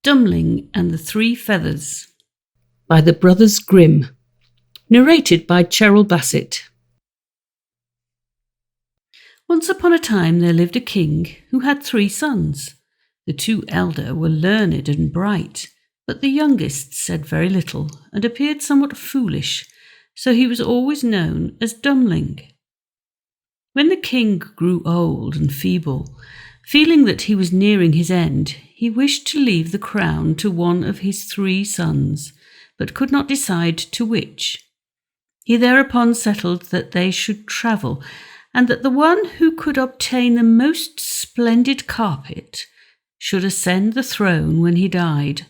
Dummling and the Three Feathers by the Brothers Grimm. Narrated by Cheryl Bassett. Once upon a time there lived a king who had 3 sons. The 2 elder were learned and bright, but the youngest said very little and appeared somewhat foolish, so he was always known as Dumling. When the king grew old and feeble, feeling that he was nearing his end, he wished to leave the crown to one of his 3 sons, but could not decide to which. He thereupon settled that they should travel, and that the one who could obtain the most splendid carpet should ascend the throne when he died.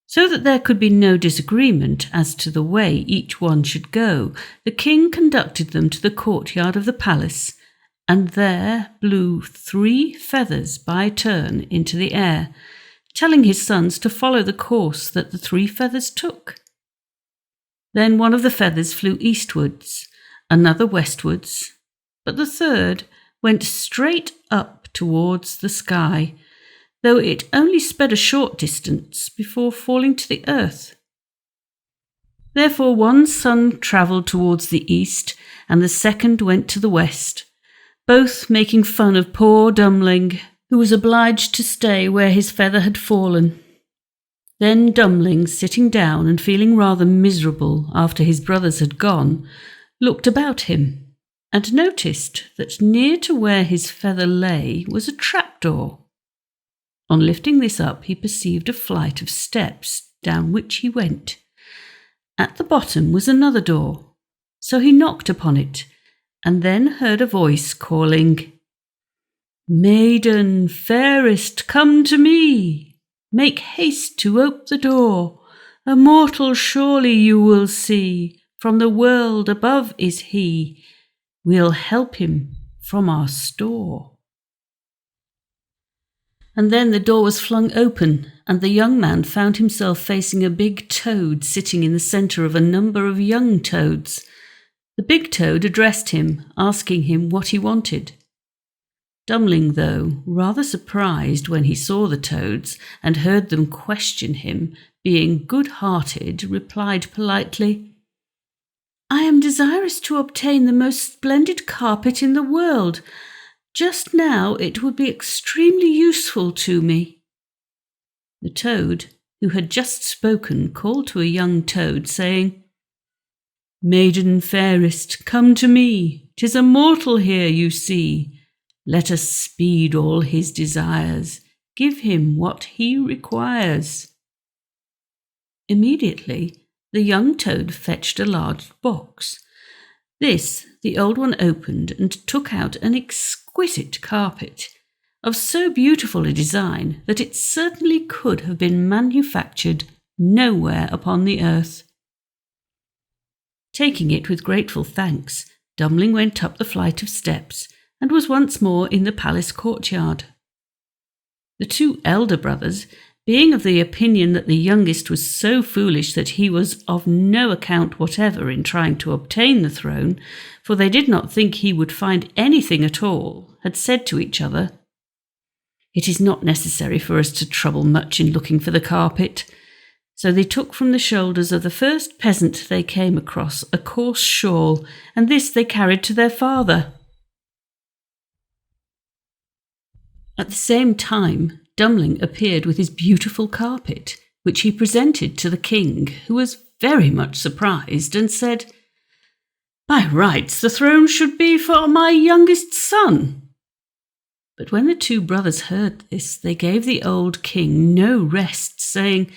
So that there could be no disagreement as to the way each one should go, the king conducted them to the courtyard of the palace, and there blew 3 feathers by turn into the air, telling his sons to follow the course that the 3 feathers took. Then one of the feathers flew eastwards, another westwards, but the 3rd went straight up towards the sky, though it only sped a short distance before falling to the earth. Therefore one son travelled towards the east, and the 2nd went to the west, both making fun of poor Dummling, who was obliged to stay where his feather had fallen. Then Dummling, sitting down and feeling rather miserable after his brothers had gone, looked about him, and noticed that near to where his feather lay was a trapdoor. On lifting this up, he perceived a flight of steps down which he went. At the bottom was another door, so he knocked upon it, and then heard a voice calling, "Maiden, fairest, come to me. Make haste to ope the door. A mortal surely you will see. From the world above is he. We'll help him from our store." And then the door was flung open, and the young man found himself facing a big toad sitting in the centre of a number of young toads. The big toad addressed him, asking him what he wanted. Dummling, though rather surprised when he saw the toads and heard them question him, being good-hearted, replied politely, "I am desirous to obtain the most splendid carpet in the world. Just now it would be extremely useful to me." The toad, who had just spoken, called to a young toad, saying, "Maiden fairest, come to me. 'Tis a mortal here you see. Let us speed all his desires. Give him what he requires." Immediately the young toad fetched a large box. This the old one opened and took out an exquisite carpet, of so beautiful a design that it certainly could have been manufactured nowhere upon the earth. Taking it with grateful thanks, Dummling went up the flight of steps and was once more in the palace courtyard. The 2 elder brothers, being of the opinion that the youngest was so foolish that he was of no account whatever in trying to obtain the throne, for they did not think he would find anything at all, had said to each other, "It is not necessary for us to trouble much in looking for the carpet." So they took from the shoulders of the first peasant they came across a coarse shawl, and this they carried to their father. At the same time, Dummling appeared with his beautiful carpet, which he presented to the king, who was very much surprised and said, "By rights, the throne should be for my youngest son." But when the 2 brothers heard this, they gave the old king no rest, saying,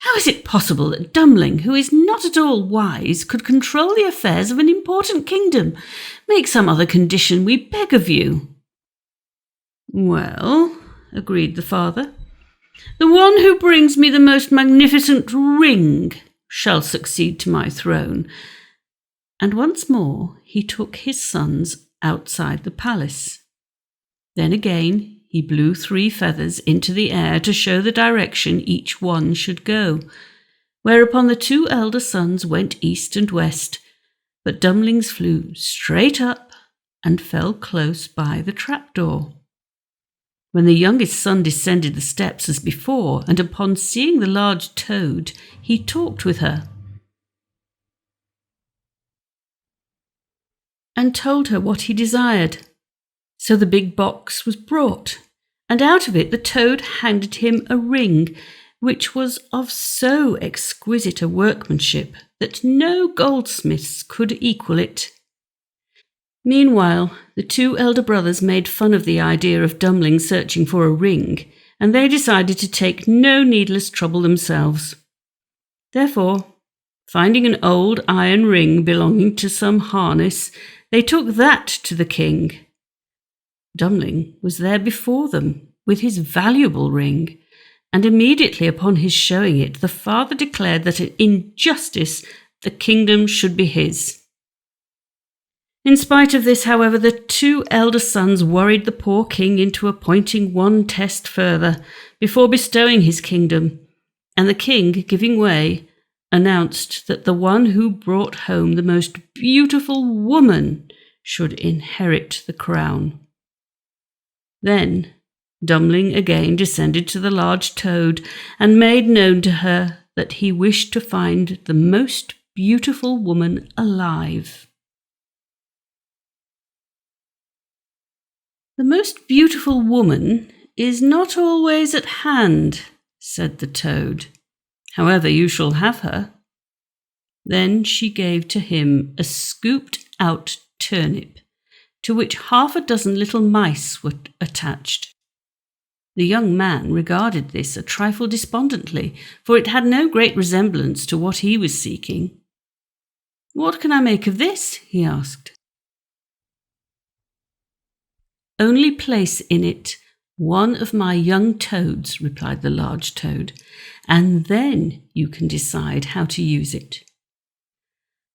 "How is it possible that Dummling, who is not at all wise, could control the affairs of an important kingdom? Make some other condition, we beg of you." "Well," agreed the father, "the one who brings me the most magnificent ring shall succeed to my throne." And once more he took his sons outside the palace. Then again he blew 3 feathers into the air to show the direction each one should go, whereupon the 2 elder sons went east and west, but Dumling's flew straight up and fell close by the trapdoor. When the youngest son descended the steps as before, and upon seeing the large toad, he talked with her and told her what he desired. So the big box was brought, and out of it the toad handed him a ring, which was of so exquisite a workmanship that no goldsmiths could equal it. Meanwhile, the two elder brothers made fun of the idea of Dummling searching for a ring, and they decided to take no needless trouble themselves. Therefore, finding an old iron ring belonging to some harness, they took that to the king. Dummling was there before them with his valuable ring, and immediately upon his showing it, the father declared that in justice the kingdom should be his. In spite of this, however, the two elder sons worried the poor king into appointing one test further before bestowing his kingdom, and the king, giving way, announced that the one who brought home the most beautiful woman should inherit the crown. Then Dummling again descended to the large toad and made known to her that he wished to find the most beautiful woman alive. "The most beautiful woman is not always at hand," said the toad. "However, you shall have her." Then she gave to him a scooped-out turnip, to which 6 little mice were attached. The young man regarded this a trifle despondently, for it had no great resemblance to what he was seeking. "What can I make of this?" he asked. "Only place in it one of my young toads," replied the large toad, "and then you can decide how to use it."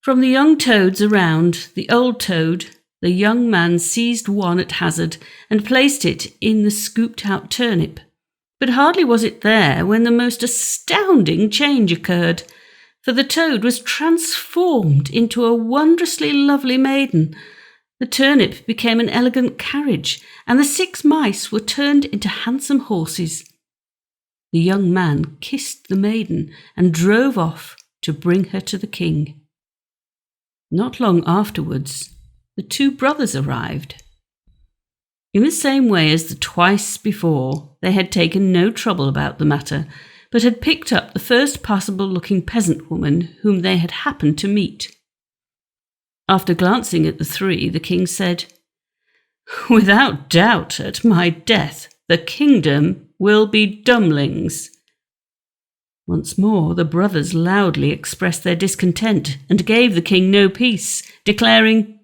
From the young toads around the old toad, the young man seized one at hazard and placed it in the scooped-out turnip. But hardly was it there when the most astounding change occurred, for the toad was transformed into a wondrously lovely maiden. The turnip became an elegant carriage, and the 6 mice were turned into handsome horses. The young man kissed the maiden and drove off to bring her to the king. Not long afterwards, the 2 brothers arrived. In the same way as the twice before, they had taken no trouble about the matter, but had picked up the first passable-looking peasant woman whom they had happened to meet. After glancing at the 3, the king said, "Without doubt, at my death, the kingdom will be Dumling's." Once more the brothers loudly expressed their discontent and gave the king no peace, declaring,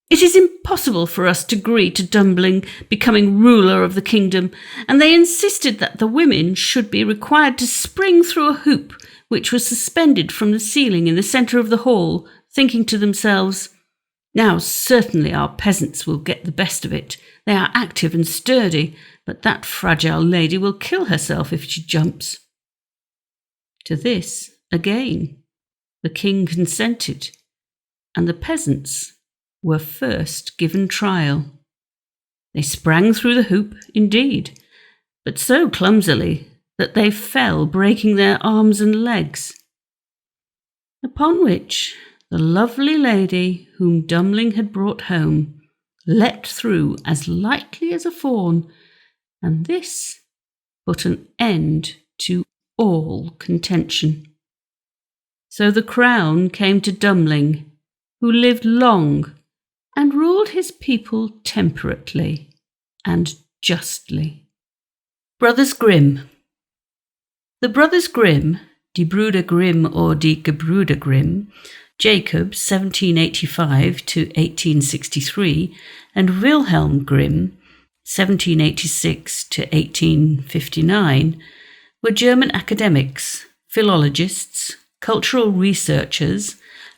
"It is impossible for us to agree to Dummling becoming ruler of the kingdom," and they insisted that the women should be required to spring through a hoop which was suspended from the ceiling in the centre of the hall, thinking to themselves, "Now certainly our peasants will get the best of it. They are active and sturdy, but that fragile lady will kill herself if she jumps." To this, again, the king consented, and the peasants were first given trial. They sprang through the hoop, indeed, but so clumsily that they fell, breaking their arms and legs. Upon which the lovely lady whom Dummling had brought home leapt through as lightly as a fawn, and this put an end to all contention. So the crown came to Dummling, who lived long and ruled his people temperately and justly. Brothers Grimm. The Brothers Grimm, Die Brüder Grimm or Die Gebrüder Grimm, Jacob 1785 to 1863, and Wilhelm Grimm 1786 to 1859, were German academics, philologists, cultural researchers,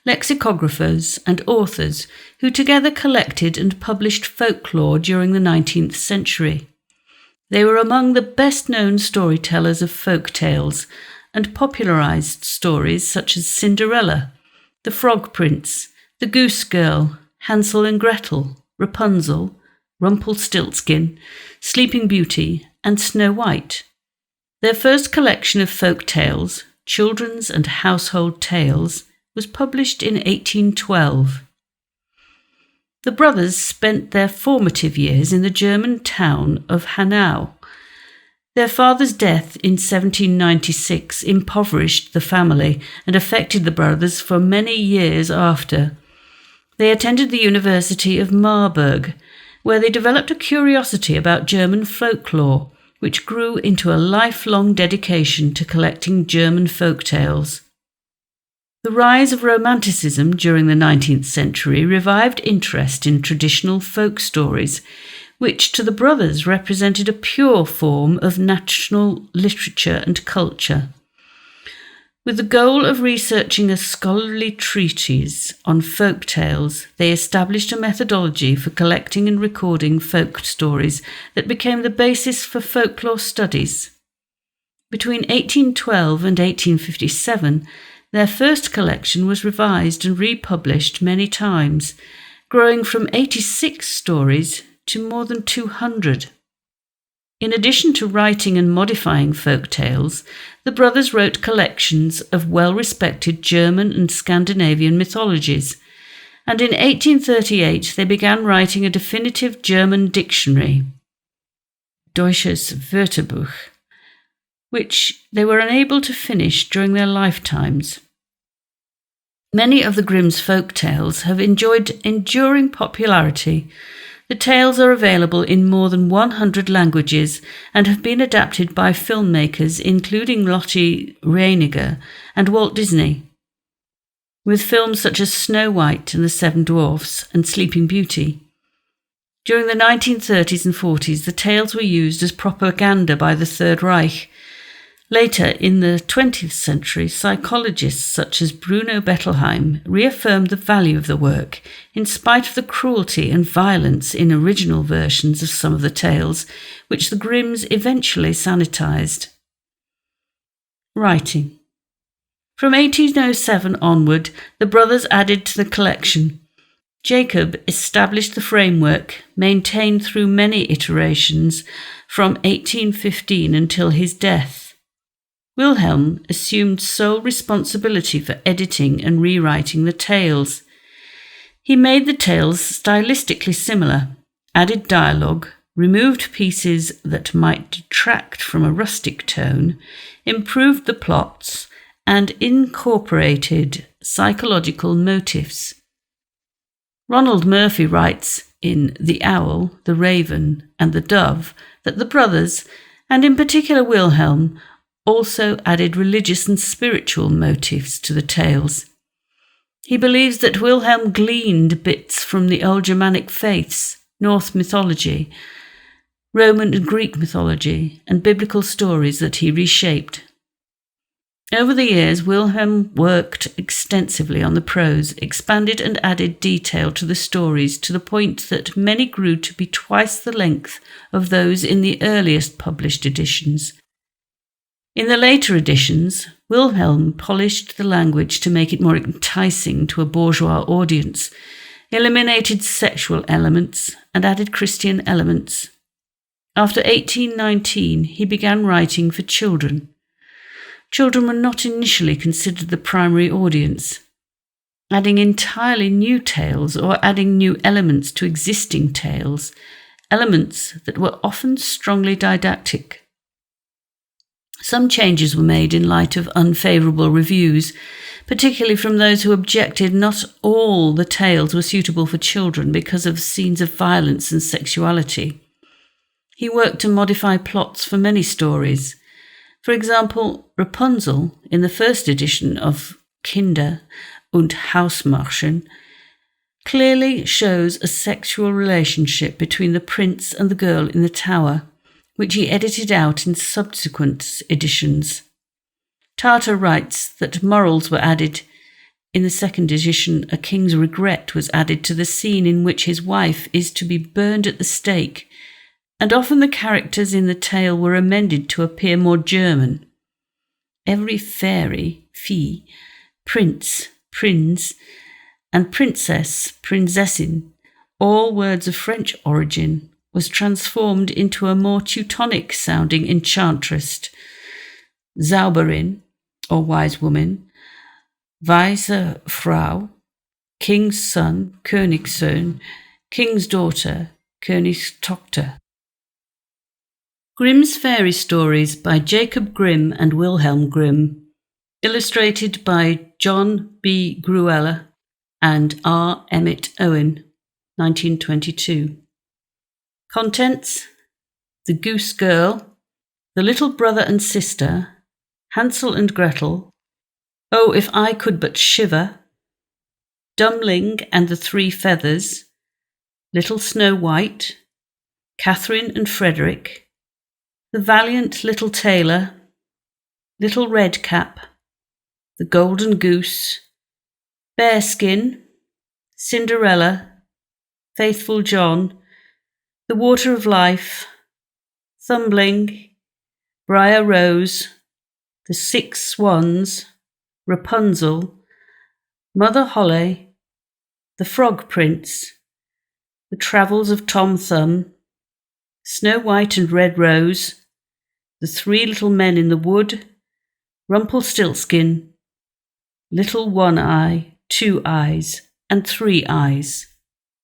lexicographers and authors who together collected and published folklore during the 19th century. They were among the best-known storytellers of folk tales and popularized stories such as Cinderella, The Frog Prince, The Goose Girl, Hansel and Gretel, Rapunzel, Rumpelstiltskin, Sleeping Beauty, and Snow White. Their first collection of folk tales, Children's and Household Tales, was published in 1812. The brothers spent their formative years in the German town of Hanau. Their father's death in 1796 impoverished the family and affected the brothers for many years after. They attended the University of Marburg, where they developed a curiosity about German folklore, which grew into a lifelong dedication to collecting German folk tales. The rise of Romanticism during the 19th century revived interest in traditional folk stories, which to the brothers represented a pure form of national literature and culture. With the goal of researching a scholarly treatise on folk tales, they established a methodology for collecting and recording folk stories that became the basis for folklore studies. Between 1812 and 1857, their first collection was revised and republished many times, growing from 86 stories to more than 200. In addition to writing and modifying folk tales, the brothers wrote collections of well-respected German and Scandinavian mythologies, and in 1838 they began writing a definitive German dictionary, Deutsches Wörterbuch, which they were unable to finish during their lifetimes. Many of the Grimm's folk tales have enjoyed enduring popularity. The tales are available in more than 100 languages and have been adapted by filmmakers including Lotte Reiniger and Walt Disney, with films such as Snow White and the Seven Dwarfs and Sleeping Beauty. During the 1930s and 40s, the tales were used as propaganda by the Third Reich. Later, in the 20th century, psychologists such as Bruno Bettelheim reaffirmed the value of the work, in spite of the cruelty and violence in original versions of some of the tales, which the Grimms eventually sanitized. Writing. From 1807 onward, the brothers added to the collection. Jacob established the framework, maintained through many iterations, from 1815 until his death. Wilhelm assumed sole responsibility for editing and rewriting the tales. He made the tales stylistically similar, added dialogue, removed pieces that might detract from a rustic tone, improved the plots, and incorporated psychological motifs. Ronald Murphy writes in The Owl, the Raven, and the Dove that the brothers, and in particular Wilhelm, also added religious and spiritual motifs to the tales. He believes that Wilhelm gleaned bits from the old Germanic faiths, Norse mythology, Roman and Greek mythology, and biblical stories that he reshaped. Over the years, Wilhelm worked extensively on the prose, expanded and added detail to the stories to the point that many grew to be twice the length of those in the earliest published editions. In the later editions, Wilhelm polished the language to make it more enticing to a bourgeois audience, eliminated sexual elements, and added Christian elements. After 1819, he began writing for children. Children were not initially considered the primary audience. Adding entirely new tales or adding new elements to existing tales, elements that were often strongly didactic. Some changes were made in light of unfavourable reviews, particularly from those who objected not all the tales were suitable for children because of scenes of violence and sexuality. He worked to modify plots for many stories. For example, Rapunzel, in the first edition of Kinder- und Hausmärchen, clearly shows a sexual relationship between the prince and the girl in the tower, which he edited out in subsequent editions. Tarter writes that morals were added. In the second edition, A King's Regret was added to the scene in which his wife is to be burned at the stake, and often the characters in the tale were amended to appear more German. Every fairy, Fee, prince, Prinz, and princess, Prinzessin, all words of French origin, was transformed into a more Teutonic-sounding enchantress, Zauberin, or wise woman, Weise Frau, King's son, Königssohn, King's daughter, Königstochter. Grimm's Fairy Stories by Jacob Grimm and Wilhelm Grimm, illustrated by John B. Gruella and R. Emmett Owen, 1922. Contents: The Goose Girl, The Little Brother and Sister, Hansel and Gretel, Oh, If I Could But Shiver, Dummling and the Three Feathers, Little Snow White, Catherine and Frederick, The Valiant Little Tailor, Little Red Cap, The Golden Goose, Bearskin, Cinderella, Faithful John, The Water of Life, Thumbling, Briar Rose, The Six Swans, Rapunzel, Mother Holle, The Frog Prince, The Travels of Tom Thumb, Snow White and Red Rose, The Three Little Men in the Wood, Rumpelstiltskin, Little One Eye, Two Eyes, and Three Eyes.